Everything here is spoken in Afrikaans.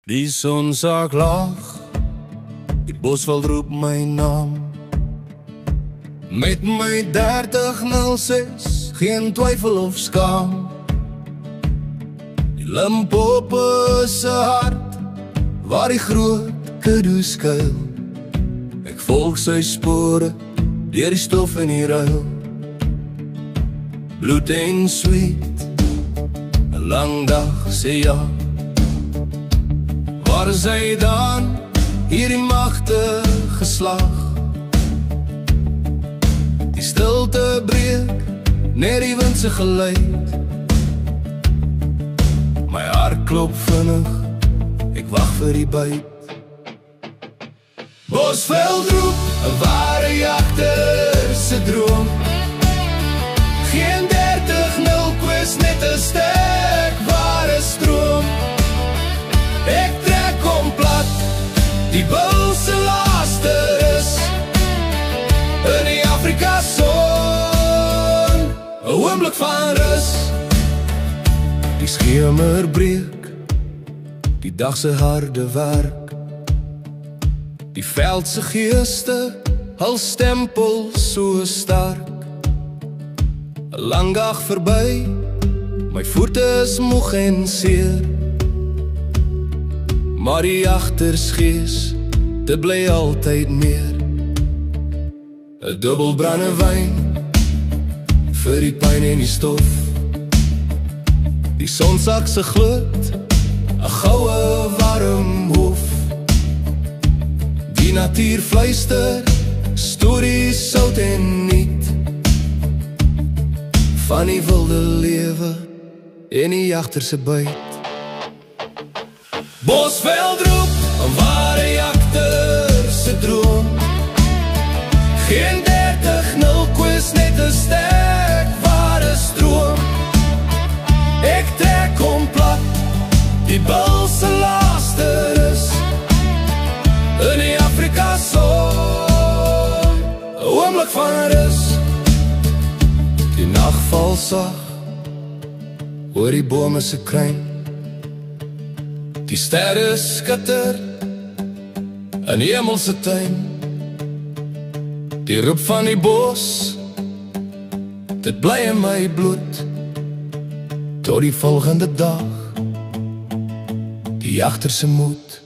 Die son sak laag, die bosveld roep my naam. Met my 3006, geen twyfel of skaam. Die Limpopo se hart, waar die groot kudu skuil. Ek volg sy spore, deur die stof en die ruil. Bloed en sweet, 'n lang dag sê ja. Waar is hy dan, hierdie magtige slag? Die stilte breek, net die wind se geluid. My hart klop vinnig, ek wag vir die byt. Bosveld roep, 'n ware jagter se droom. Geen 30-0 quiz, net 'n sterk ware stroom. Ek trek hom plat, die bul se laaste rus in die Afrika son, 'n oomblik van rus. Die skemer breek, die dag se harde werk. Die veld se geeste, hul stempel so sterk. 'n Lang dag verby, my voete is moeg en seer. Maar die jagtersgees, dit bly altyd meer. 'n Dubbel brandewyn, vir die pyn en die stof. Die sonsak se gloed, 'n goue warm hof. Die natuur fluister, stories sout en niet. Van die wilde lewe, en die jagter se byt. Bosveld roep, 'n ware jagter se droom. Geen 30-0 quiz, net 'n sterk ware stroom. Ek trek hom plat, die bul se laaste rus in die Afrika son, 'n oomblik van rus. Die nag val sag oor die bome se kruin. Die sterre skitter in die hemelse tuin. Die roep van die bos, dit bly in my bloed. Tot die volgende dag, die jagter se moed.